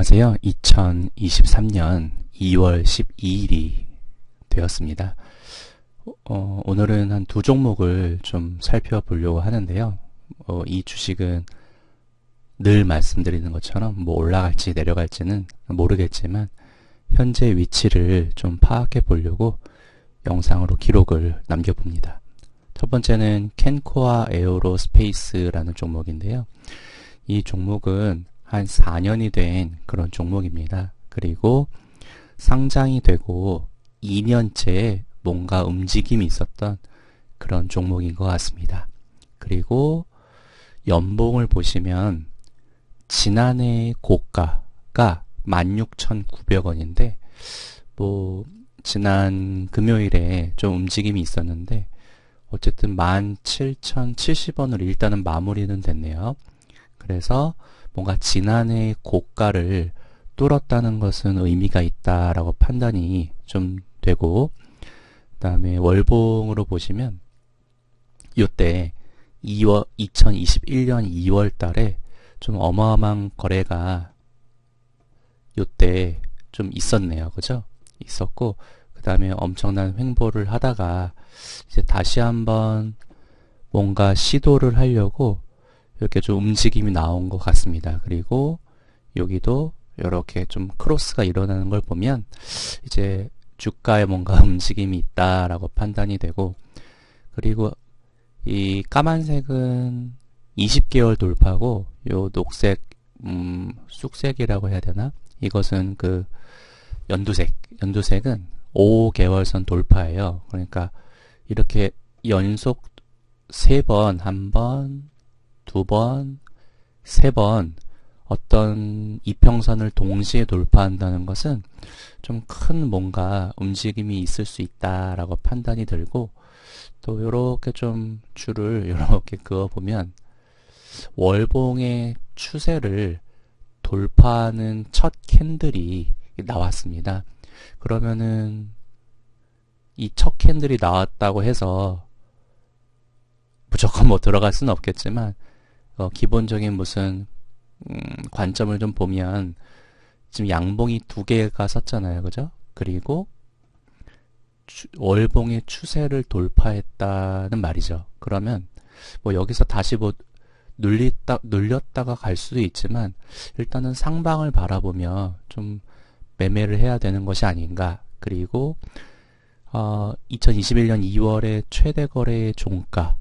안녕하세요. 2023년 2월 12일이 되었습니다. 오늘은 한 두 종목을 좀 살펴보려고 하는데요. 이 주식은 늘 말씀드리는 것처럼 뭐 올라갈지 내려갈지는 모르겠지만 현재 위치를 좀 파악해 보려고 영상으로 기록을 남겨봅니다. 첫 번째는 캔코아 에어로스페이스라는 종목인데요. 이 종목은 한 4년이 된 그런 종목입니다. 그리고 상장이 되고 2년째 뭔가 움직임이 있었던 그런 종목인 것 같습니다. 그리고 연봉을 보시면 지난해 고가가 16,900원인데 뭐 지난 금요일에 좀 움직임이 있었는데 어쨌든 17,070원을 일단은 마무리는 됐네요. 그래서 뭔가 지난해 고가를 뚫었다는 것은 의미가 있다라고 판단이 좀 되고, 그 다음에 월봉으로 보시면 이때 2021년 2월 달에 좀 어마어마한 거래가 이때 좀 있었네요. 그죠? 있었고, 그 다음에 엄청난 횡보를 하다가 이제 다시 한번 뭔가 시도를 하려고 이렇게 좀 움직임이 나온 것 같습니다. 그리고 여기도 이렇게 좀 크로스가 일어나는 걸 보면 이제 주가에 뭔가 움직임이 있다라고 판단이 되고, 그리고 이 까만색은 20개월 돌파고 요 녹색 쑥색이라고 해야 되나? 이것은 그 연두색은 5개월선 돌파예요. 그러니까 이렇게 연속 3번, 한 번, 2번, 3번 어떤 이평선을 동시에 돌파한다는 것은 좀 큰 뭔가 움직임이 있을 수 있다라고 판단이 들고, 또 요렇게 좀 줄을 요렇게 그어보면 월봉의 추세를 돌파하는 첫 캔들이 나왔습니다. 그러면은 이 첫 캔들이 나왔다고 해서 무조건 뭐 들어갈 수는 없겠지만 기본적인 무슨 관점을 좀 보면 지금 양봉이 2개가 섰잖아요. 그죠? 그리고 월봉의 추세를 돌파했다는 말이죠. 그러면 뭐 여기서 다시 뭐 눌렸다가 갈 수도 있지만 일단은 상방을 바라보며 좀 매매를 해야 되는 것이 아닌가. 그리고 2021년 2월에 최대 거래의 종가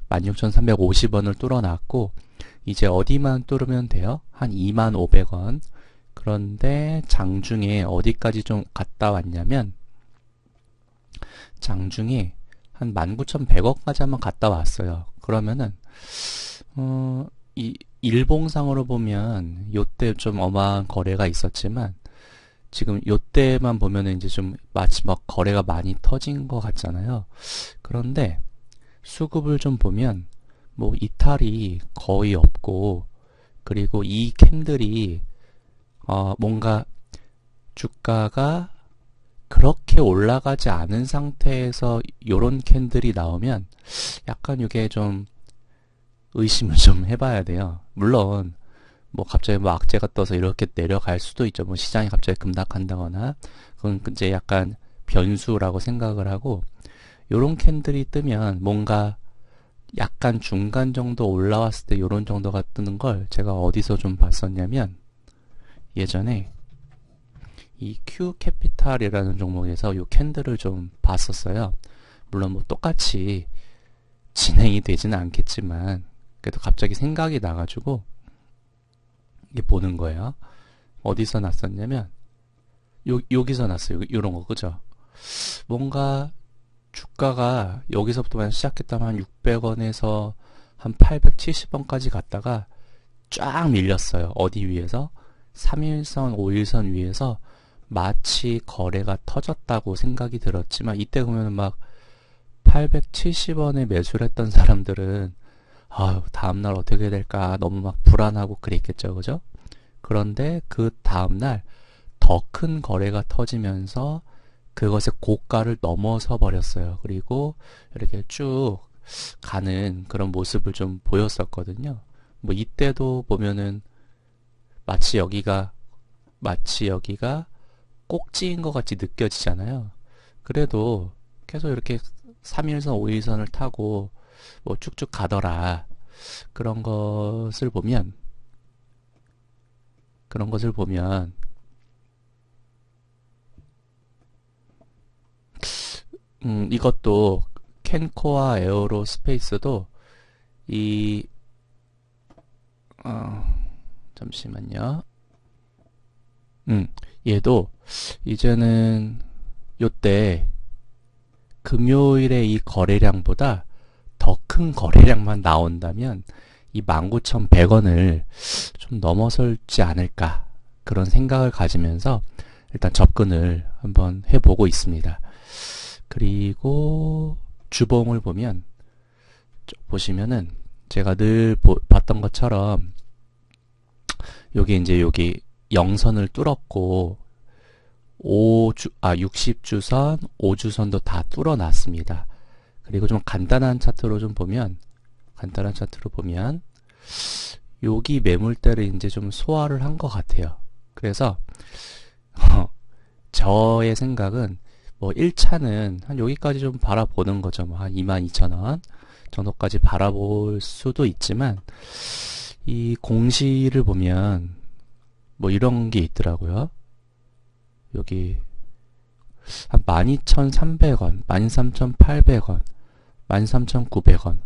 16,350원을 뚫어놨고 이제 어디만 뚫으면 돼요? 한 25,500원. 그런데 장중에 어디까지 좀 갔다 왔냐면 장중에 한 19,100원까지 한번 갔다 왔어요. 그러면은 이 일봉상으로 보면 요때 좀 어마한 거래가 있었지만 지금 요때만 보면은 이제 좀 마치 막 거래가 많이 터진 것 같잖아요. 그런데 수급을 좀 보면 뭐 이탈이 거의 없고, 그리고 이 캔들이 뭔가 주가가 그렇게 올라가지 않은 상태에서 요런 캔들이 나오면 약간 이게 좀 의심을 좀 해봐야 돼요. 물론 뭐 갑자기 뭐 악재가 떠서 이렇게 내려갈 수도 있죠. 뭐 시장이 갑자기 급락한다거나 그건 이제 약간 변수라고 생각을 하고, 요런 캔들이 뜨면 뭔가 약간 중간 정도 올라왔을 때 요런 정도가 뜨는 걸 제가 어디서 좀 봤었냐면 예전에 이 Q캐피탈이라는 종목에서 요 캔들을 좀 봤었어요. 물론 뭐 똑같이 진행이 되지는 않겠지만 그래도 갑자기 생각이 나가지고 이게 보는 거예요. 어디서 났었냐면 여기서 났어요. 요런 거. 그죠? 뭔가 주가가 여기서부터 시작했다면 한 600원에서 한 870원까지 갔다가 쫙 밀렸어요. 어디 위에서? 3일선, 5일선 위에서 마치 거래가 터졌다고 생각이 들었지만 이때 보면 막 870원에 매수를 했던 사람들은 아유, 다음날 어떻게 될까 너무 막 불안하고 그랬겠죠. 그죠? 그런데 그 다음날 더 큰 거래가 터지면서 그것의 고가를 넘어서 버렸어요. 그리고 이렇게 쭉 가는 그런 모습을 좀 보였었거든요. 뭐 이때도 보면은 마치 여기가 마치 여기가 꼭지인 것 같이 느껴지잖아요. 그래도 계속 이렇게 3일선, 5일선을 타고 뭐 쭉쭉 가더라. 그런 것을 보면, 그런 것을 보면, 이것도 캔코와 에어로스페이스도 이, 어, 잠시만요. 얘도 이제는 요때 금요일에 이 거래량보다 더 큰 거래량만 나온다면 이 19,100원을 좀 넘어설지 않을까 그런 생각을 가지면서 일단 접근을 한번 해보고 있습니다. 그리고 주봉을 보면 보시면은 제가 늘 봤던 것처럼 여기 이제 여기 0선을 뚫었고 60주선, 5주선도 다 뚫어놨습니다. 그리고 좀 간단한 차트로 보면 여기 매물대를 이제 좀 소화를 한 것 같아요. 그래서 저의 생각은 뭐 1차는 한 여기까지 좀 바라보는 거죠. 뭐 한 22,000원 정도까지 바라볼 수도 있지만 이 공시를 보면 뭐 이런 게 있더라고요. 여기 한 12,300원, 13,800원, 13,900원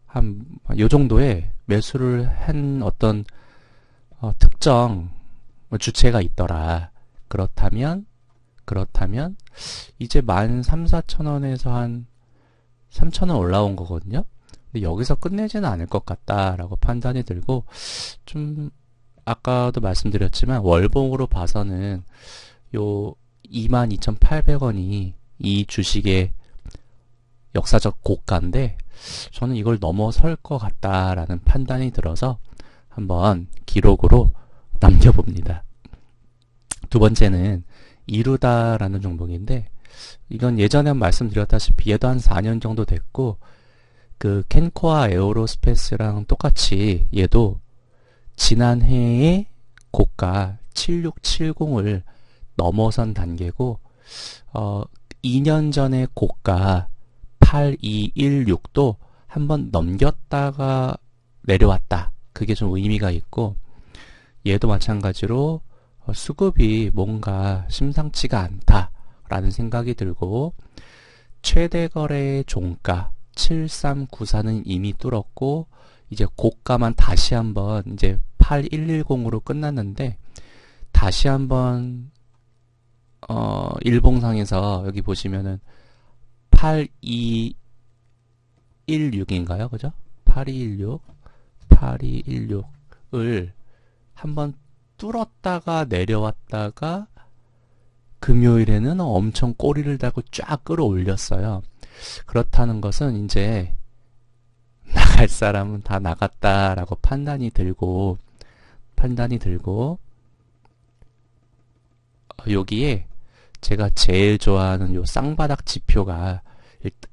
한 요 정도의 매수를 한 어떤 특정 주체가 있더라. 그렇다면 이제 13,400원에서 한 3,000원 올라온 거거든요. 근데 여기서 끝내지는 않을 것 같다라고 판단이 들고 좀 아까도 말씀드렸지만 월봉으로 봐서는 요 22,800원이 이 주식의 역사적 고가인데 저는 이걸 넘어설 것 같다라는 판단이 들어서 한번 기록으로 남겨봅니다. 두 번째는 이루다라는 종목인데 이건 예전에 말씀드렸다시피 얘도 한 4년 정도 됐고 그 캔코아 에어로스페이스랑 똑같이 얘도 지난해의 고가 7670을 넘어선 단계고 2년 전의 고가 8216도 한번 넘겼다가 내려왔다. 그게 좀 의미가 있고 얘도 마찬가지로 수급이 뭔가 심상치가 않다라는 생각이 들고 최대 거래의 종가 7394는 이미 뚫었고 이제 고가만 다시 한번 이제 8110으로 끝났는데 다시 한번 일봉상에서 여기 보시면은 8216인가요? 그죠? 8216을 한번 뚫었다가 내려왔다가 금요일에는 엄청 꼬리를 달고 쫙 끌어올렸어요. 그렇다는 것은 이제 나갈 사람은 다 나갔다라고 판단이 들고 여기에 제가 제일 좋아하는 요 쌍바닥 지표가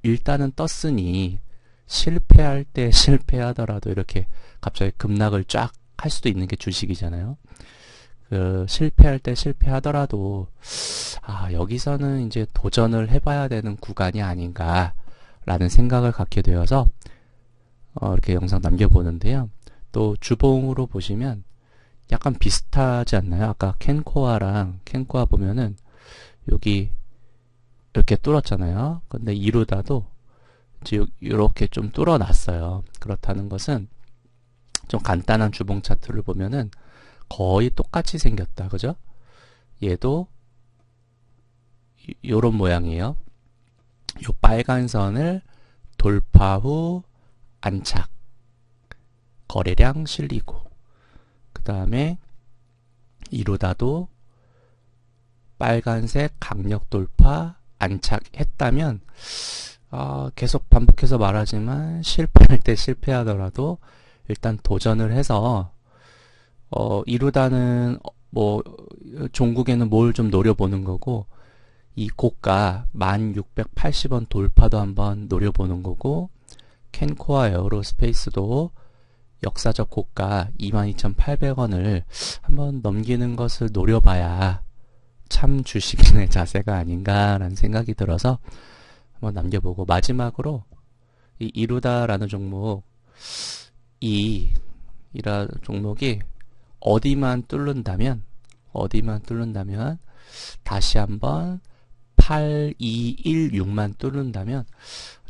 일단은 떴으니 실패할 때 실패하더라도 이렇게 갑자기 급락을 쫙 할 수도 있는 게 주식이잖아요. 실패할 때 실패하더라도 여기서는 이제 도전을 해봐야 되는 구간이 아닌가라는 생각을 갖게 되어서 이렇게 영상 남겨보는데요. 또 주봉으로 보시면 약간 비슷하지 않나요? 아까 캔코아 보면은 여기 이렇게 뚫었잖아요. 근데 이루다도 이제 이렇게 좀 뚫어놨어요. 그렇다는 것은 좀 간단한 주봉 차트를 보면은 거의 똑같이 생겼다. 그죠? 얘도 요런 모양이에요. 요 빨간 선을 돌파 후 안착, 거래량 실리고 그 다음에 이루다도 빨간색 강력 돌파 안착했다면 계속 반복해서 말하지만 실패할 때 실패하더라도 일단 도전을 해서 이루다는 뭐 종국에는 뭘 좀 노려보는 거고 이 고가 1680원 돌파도 한번 노려보는 거고 캔코아 에어로스페이스도 역사적 고가 22,800원을 한번 넘기는 것을 노려봐야 참 주식인의 자세가 아닌가라는 생각이 들어서 한번 남겨보고, 마지막으로 이 이루다라는 종목, 이라 종목이 어디만 뚫는다면 다시 한번 8216만 뚫는다면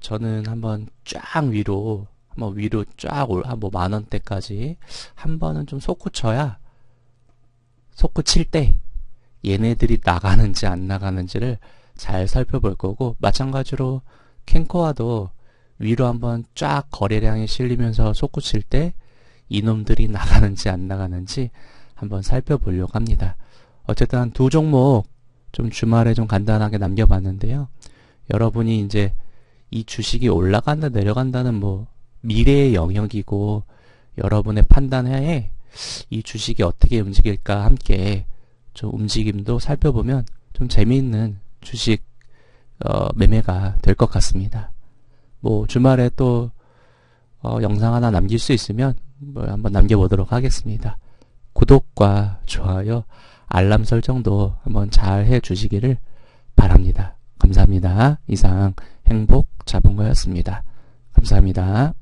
저는 한번 쫙 위로 쫙 뭐 만원대까지 한 번은 좀 솟구칠 때 얘네들이 나가는지 안 나가는지를 잘 살펴볼 거고, 마찬가지로 캔코아도 위로 한번 쫙 거래량이 실리면서 솟구칠 때 이놈들이 나가는지 안 나가는지 한번 살펴보려고 합니다. 어쨌든 한 두 종목 좀 주말에 좀 간단하게 남겨봤는데요. 여러분이 이제 이 주식이 올라간다 내려간다는 뭐 미래의 영역이고, 여러분의 판단하에 이 주식이 어떻게 움직일까 함께 좀 움직임도 살펴보면 좀 재미있는 주식 매매가 될 것 같습니다. 뭐 주말에 또 영상 하나 남길 수 있으면 뭐 한번 남겨보도록 하겠습니다. 구독과 좋아요, 알람 설정도 한번 잘 해주시기를 바랍니다. 감사합니다. 이상 행복자본가였습니다. 감사합니다.